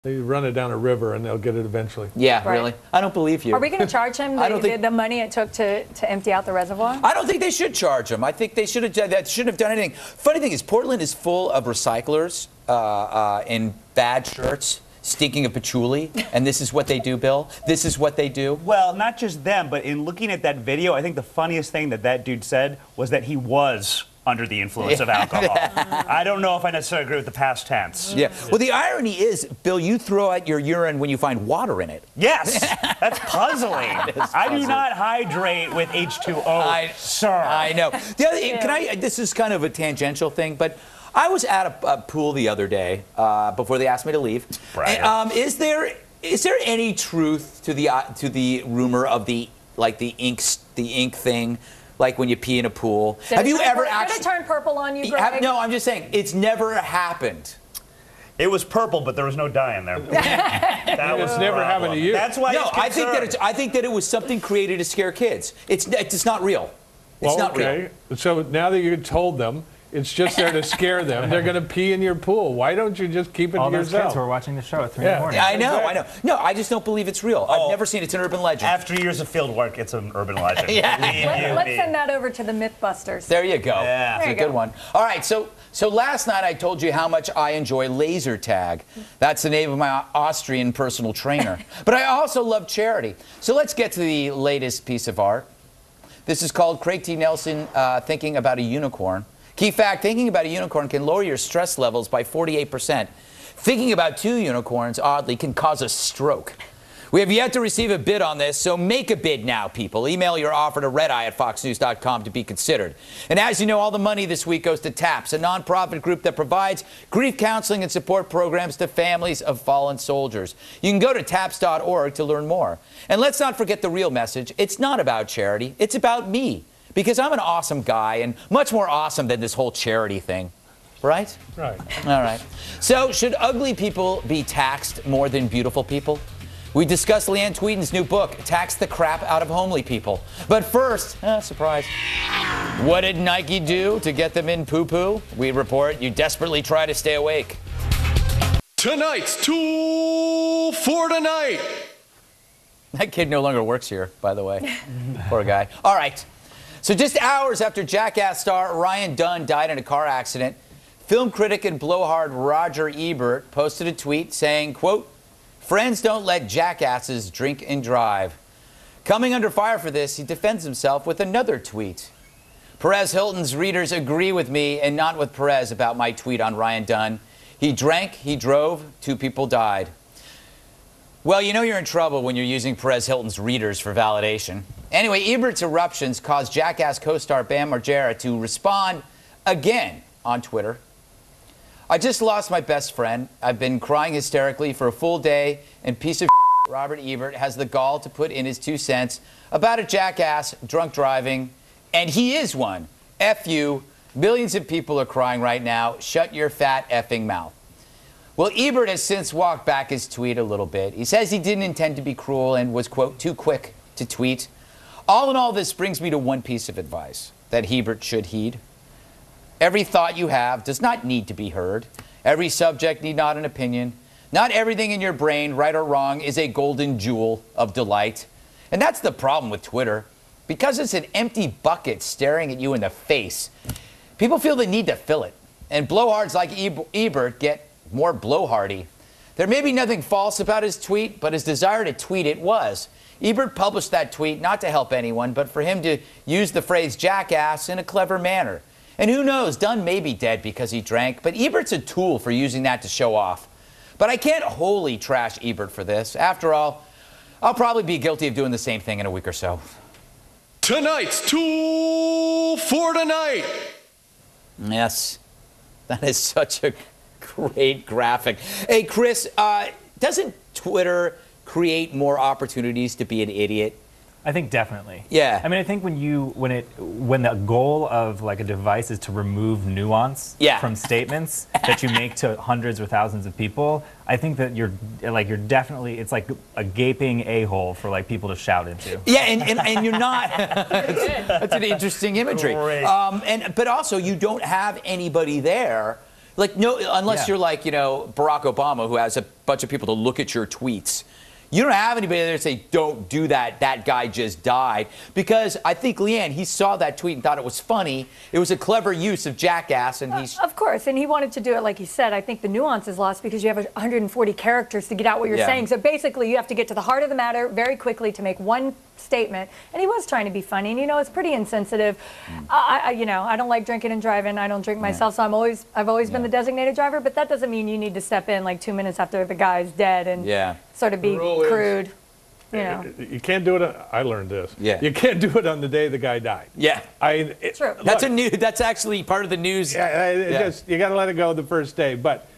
They run it down a river and they'll get it eventually. Yeah, Right. really? I don't believe you. Are we going to charge him the money it took to empty out the reservoir? I don't think they should charge him. I think they should have shouldn't have done anything. Funny thing is, Portland is full of recyclers in bad shirts, stinking of patchouli, and this is what they do, Bill. This is what they do. Well, not just them, but in looking at that video, I think the funniest thing that dude said was that he was under the influence of alcohol. I don't know if I necessarily agree with the past tense. Yeah. Well, the irony is, Bill, you throw out your urine when you find water in it. Yes, that's puzzling. I do not hydrate with H2O, sir. I know. The other, this is kind of a tangential thing, but I was at a pool the other day before they asked me to leave. And, is there any truth to the rumor of the ink thing? Like when you pee in a pool. Have you ever actually... Did it turn purple on you, Greg? No, I'm just saying, it's never happened. It was purple, but there was no dye in there. It's never happened to you. That's why I think that it was something created to scare kids. It's not real. It's not real. So now that you told them, it's just there to scare them. They're going to pee in your pool. Why don't you just keep it to yourself? All those kids who are watching the show at 3 in the morning. I know. No, I just don't believe it's real. I've never seen it. It's an urban legend. After years of field work, it's an urban legend. Let's send that over to the Mythbusters. There you go. Yeah. That's a good one. All right, so last night I told you how much I enjoy laser tag. That's the name of my Austrian personal trainer. But I also love charity. So let's get to the latest piece of art. This is called Craig T. Nelson Thinking About a Unicorn. Key fact, thinking about a unicorn can lower your stress levels by 48%. Thinking about 2 unicorns, oddly, can cause a stroke. We have yet to receive a bid on this, so make a bid now, people. Email your offer to redeye@foxnews.com to be considered. And as you know, all the money this week goes to TAPS, a nonprofit group that provides grief counseling and support programs to families of fallen soldiers. You can go to taps.org to learn more. And let's not forget the real message. It's not about charity. It's about me. Because I'm an awesome guy and much more awesome than this whole charity thing. Right? Right. All right. So, should ugly people be taxed more than beautiful people? We discussed Leanne Tweeden's new book, Tax the Crap Out of Homely People. But first, surprise. What did Nike do to get them in poo-poo? We report you desperately try to stay awake. Tonight's Tool for Tonight. That kid no longer works here, by the way. Poor guy. All right. So just hours after Jackass star Ryan Dunn died in a car accident, film critic and blowhard Roger Ebert posted a tweet saying, quote, "Friends don't let jackasses drink and drive." Coming under fire for this, he defends himself with another tweet. Perez Hilton's readers agree with me and not with Perez about my tweet on Ryan Dunn. He drank, he drove, 2 people died. Well, you know you're in trouble when you're using Perez Hilton's readers for validation. Anyway, Ebert's eruptions caused Jackass co-star Bam Margera to respond again on Twitter. "I just lost my best friend. I've been crying hysterically for a full day, and piece of shit Robert Ebert has the gall to put in his 2 cents about a jackass drunk driving, and he is one. F you. Millions of people are crying right now. Shut your fat effing mouth." Well, Ebert has since walked back his tweet a little bit. He says he didn't intend to be cruel and was, quote, too quick to tweet. All in all, this brings me to one piece of advice that Ebert should heed. Every thought you have does not need to be heard. Every subject need not an opinion. Not everything in your brain, right or wrong, is a golden jewel of delight. And that's the problem with Twitter. Because it's an empty bucket staring at you in the face, people feel the need to fill it. And blowhards like Ebert get more blowhardy. There may be nothing false about his tweet, but his desire to tweet it was. Ebert published that tweet not to help anyone, but for him to use the phrase jackass in a clever manner. And who knows, Dunn may be dead because he drank, but Ebert's a tool for using that to show off. But I can't wholly trash Ebert for this. After all, I'll probably be guilty of doing the same thing in a week or so. Tonight's Tool for Tonight. Yes, that is such a great graphic. Hey, Chris, doesn't Twitter create more opportunities to be an idiot? I think definitely. Yeah. I mean, I think when the goal of like a device is to remove nuance from statements that you make to hundreds or thousands of people, I think that you're definitely, it's like a gaping a-hole for like people to shout into. Yeah, and you're not. That's an interesting imagery. But also you don't have anybody there. Like, no, unless you're like, you know, Barack Obama, who has a bunch of people to look at your tweets. You don't have anybody there to say, don't do that, that guy just died. Because I think, Leanne, he saw that tweet and thought it was funny. It was a clever use of jackass, and he's... Of course, and he wanted to do it like he said. I think the nuance is lost because you have 140 characters to get out what you're saying. So basically, you have to get to the heart of the matter very quickly to make one statement. And he was trying to be funny, and, you know, it's pretty insensitive. You know, I don't like drinking and driving. I don't drink myself, so I've always been the designated driver, but that doesn't mean you need to step in like 2 minutes after the guy's dead and sort of be crude. You know. You can't do it. I learned this. Yeah. You can't do it on the day the guy died. Yeah. True. That's actually part of the news. Just, you got to let it go the first day. But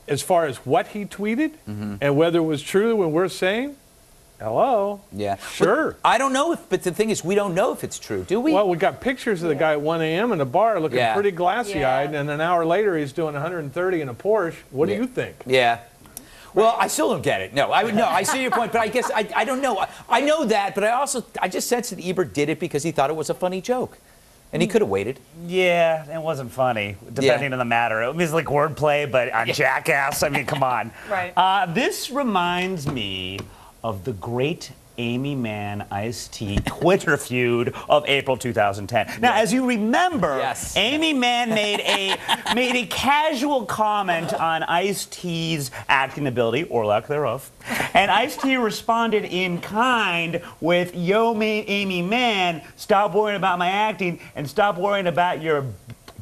as far as what he tweeted and whether it was true when we're saying, hello. Yeah. Sure. But I don't know but the thing is, we don't know if it's true, do we? Well, we got pictures of the guy at 1 a.m. in a bar looking pretty glassy-eyed, and an hour later he's doing 130 in a Porsche. What do you think? Yeah. Well, I still don't get it. No, I see your point, but I guess I don't know. I know that, but I just sense that Ebert did it because he thought it was a funny joke. And he could have waited. Yeah, it wasn't funny, depending on the matter. It was like wordplay, but on Jackass, I mean, come on. Right. This reminds me of the great Amy Mann Ice-T Twitter feud of April 2010. Now, as you remember, Amy Mann made a casual comment on Ice-T's acting ability, or lack thereof, and Ice-T responded in kind with, "Yo, Amy Mann, stop worrying about my acting and stop worrying about your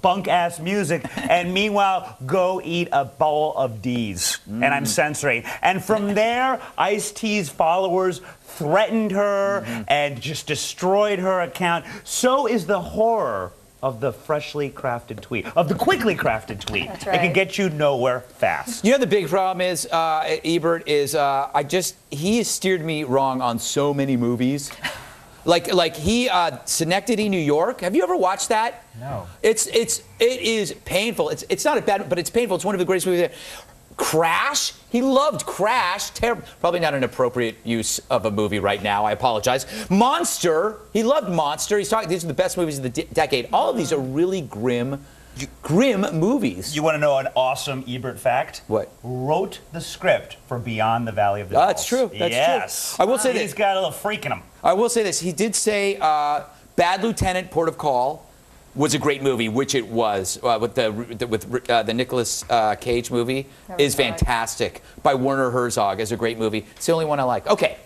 bunk-ass music, and meanwhile, go eat a bowl of D's." And I'm censoring. And from there, Ice-T's followers threatened her and just destroyed her account. So is the horror of the freshly crafted tweet, of the quickly crafted tweet. That's right. It can get you nowhere fast. You know, the big problem is, Ebert, is he has steered me wrong on so many movies. Like he, Synecdoche, New York. Have you ever watched that? No. It is painful. It's not a bad, but it's painful. It's one of the greatest movies. Crash. He loved Crash. Probably not an appropriate use of a movie right now. I apologize. Monster. He loved Monster. He's talking. These are the best movies of the decade. All of these are really grim movies. You want to know an awesome Ebert fact? What? Wrote the script for Beyond the Valley of the Dolls. That's true. That's true. I will say He's got a little freak in him. I will say this. He did say Bad Lieutenant, Port of Call was a great movie, which it was, with the Nicolas Cage movie, is fantastic. By Werner Herzog, is a great movie. It's the only one I like. Okay,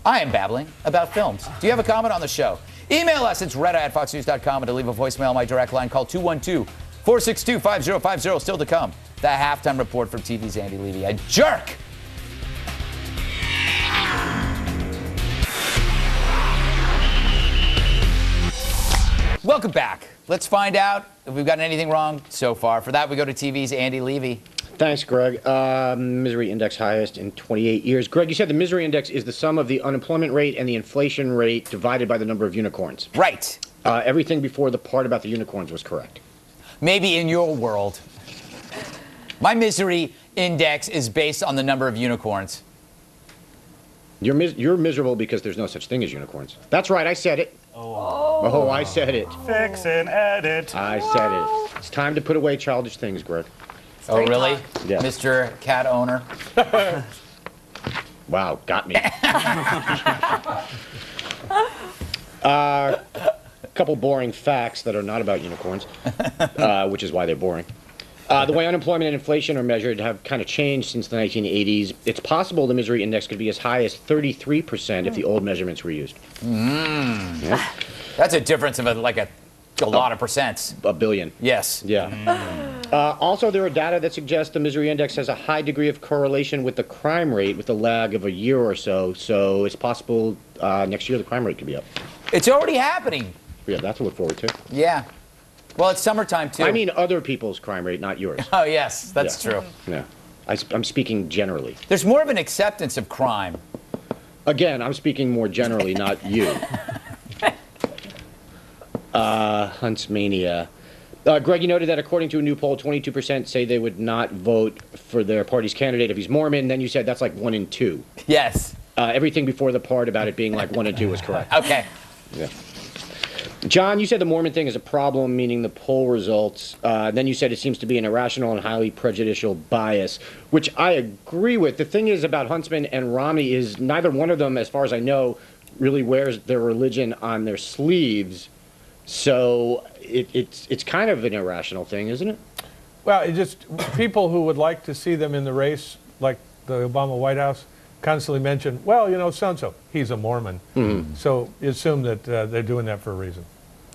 I am babbling about films. Do you have a comment on the show? Email us. It's reda@foxnews.com, and to leave a voicemail on my direct line, call 212-462-5050. Still to come, the halftime report from TV's Andy Levy. A jerk! Welcome back. Let's find out if we've gotten anything wrong so far. For that, we go to TV's Andy Levy. Thanks, Greg. Misery index highest in 28 years. Greg, you said the misery index is the sum of the unemployment rate and the inflation rate divided by the number of unicorns. Right. Everything before the part about the unicorns was correct. Maybe in your world. My misery index is based on the number of unicorns. You're miserable because there's no such thing as unicorns. That's right, I said it. Oh, I said it. Fix and edit. I said it. It's time to put away childish things, Greg. Oh, really? Yeah. Mr. Cat Owner? Wow, got me. Couple boring facts that are not about unicorns, which is why they're boring. The way unemployment and inflation are measured have kind of changed since the 1980s. It's possible the misery index could be as high as 33% if the old measurements were used. Yeah. That's a difference of a lot of percents. A billion. Yes. Yeah. Also, there are data that suggest the misery index has a high degree of correlation with the crime rate with a lag of a year or so. So it's possible next year the crime rate could be up. It's already happening. Yeah, that's to look forward to. Yeah. Well, it's summertime, too. I mean other people's crime rate, not yours. Oh, yes, that's true. Yeah. I'm speaking generally. There's more of an acceptance of crime. Again, I'm speaking more generally, not you. Huntsmania. Greg, you noted that according to a new poll, 22% say they would not vote for their party's candidate if he's Mormon. Then you said that's like 1 in 2. Yes. Everything before the part about it being like 1 and 2 was correct. Okay. Yeah. John, you said the Mormon thing is a problem, meaning the poll results. Then you said it seems to be an irrational and highly prejudicial bias, which I agree with. The thing is about Huntsman and Romney is neither one of them, as far as I know, really wears their religion on their sleeves. So it's kind of an irrational thing, isn't it? Well, it just people who would like to see them in the race, like the Obama White House, constantly mention, well, you know, so-and-so, he's a Mormon. Mm-hmm. So you assume that they're doing that for a reason.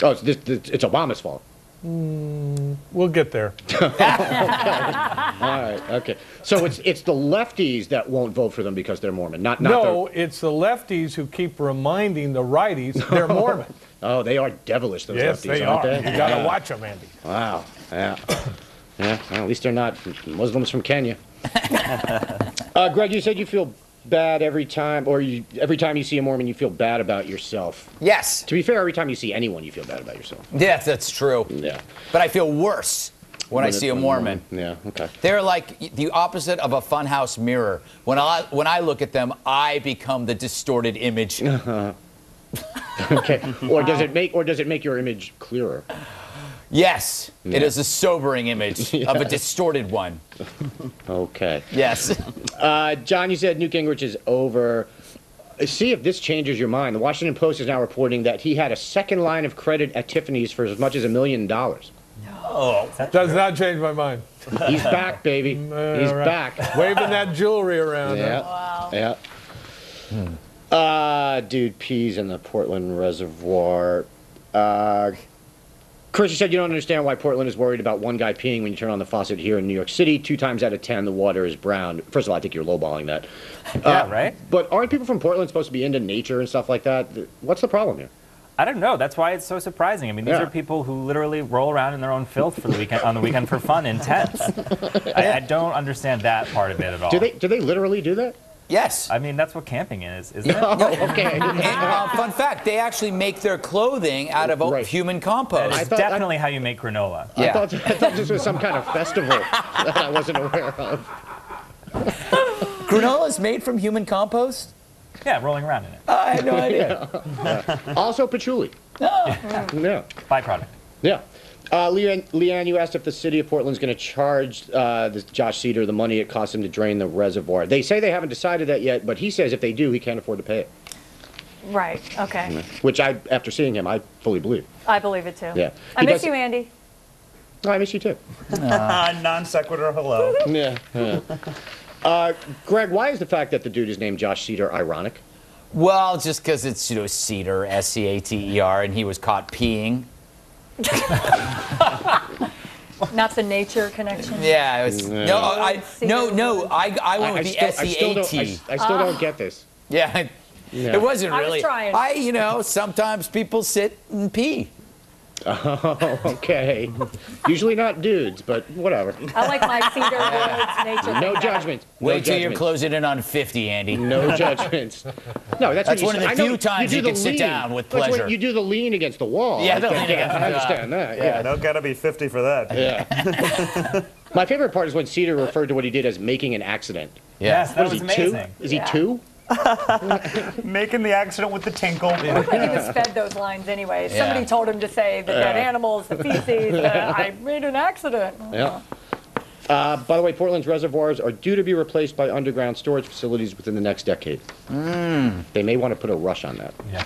Oh, it's Obama's fault. We'll get there. Okay. All right. Okay. So it's the lefties that won't vote for them because they're Mormon, not no. It's the lefties who keep reminding the righties they're Mormon. Oh, they are devilish. Those yes, lefties, they aren't are. they? You got to watch them, Andy. Wow. Yeah. Yeah. Well, at least they're not Muslims from Kenya. Greg, you said you feel bad every time, or every time you see a Mormon, you feel bad about yourself. Yes. To be fair, every time you see anyone, you feel bad about yourself. Yes, that's true. Yeah. But I feel worse when I see a Mormon. Yeah. Okay. They're like the opposite of a funhouse mirror. When I look at them, I become the distorted image. Okay. Or does it make your image clearer? Yes, Yeah. it is a sobering image of a distorted one. Okay. Yes. John, you said Newt Gingrich is over. See if this changes your mind. The Washington Post is now reporting that he had a second line of credit at Tiffany's for as much as $1 million. No. Does not change my mind. He's back, baby. He's right. back. Waving that jewelry around. Yeah. Wow. Yeah. Dude pees in the Portland Reservoir. Chris, you said you don't understand why Portland is worried about one guy peeing when you turn on the faucet here in New York City. 2 times out of 10, the water is brown. First of all, I think you're lowballing that. Yeah, right? But aren't people from Portland supposed to be into nature and stuff like that? What's the problem here? I don't know. That's why it's so surprising. I mean, these are people who literally roll around in their own filth for the weekend, on the weekend for fun in tents. I don't understand that part of it at all. Do they literally do that? Yes. I mean, that's what camping is, isn't it? Okay. And, fun fact, they actually make their clothing out of human compost. It's definitely how you make granola. Yeah. I thought this was some kind of festival that I wasn't aware of. Granola is made from human compost? Yeah, rolling around in it. I had no idea. Yeah. Also patchouli. Yeah. Byproduct. Yeah. Leanne, you asked if the city of Portland's going to charge Josh Cedar the money it costs him to drain the reservoir. They say they haven't decided that yet, but he says if they do, he can't afford to pay it. Right. Okay. Which after seeing him, I fully believe. I believe it too. Yeah. I miss you, Andy. Oh, I miss you too. Non sequitur. Hello. Yeah. Greg, why is the fact that the dude is named Josh Cedar ironic? Well, just because it's Cedar, S-C-A-T-E-R, and he was caught peeing. Not the nature connection. Yeah, it was, I went with the S-E-A-T. I still don't get this. Yeah, it wasn't really. I was trying. Sometimes people sit and pee. Oh, okay. Usually not dudes, but whatever. I like my Cedar Woods nature. No judgment. Wait till you're closing in on 50, Andy. No judgments. No, that's one of the few times you can sit down with pleasure. That's when you do the lean against the wall. Yeah, I understand that. Yeah. Don't gotta be 50 for that. Yeah. My favorite part is when Cedar referred to what he did as making an accident. Yes, that was is he, amazing. 2? Is he 2? Making the accident with the tinkle. I think he was fed those lines anyway. Yeah. Somebody told him to say the dead animals, the feces, I made an accident. Yeah. By the way, Portland's reservoirs are due to be replaced by underground storage facilities within the next decade. They may want to put a rush on that. Yeah.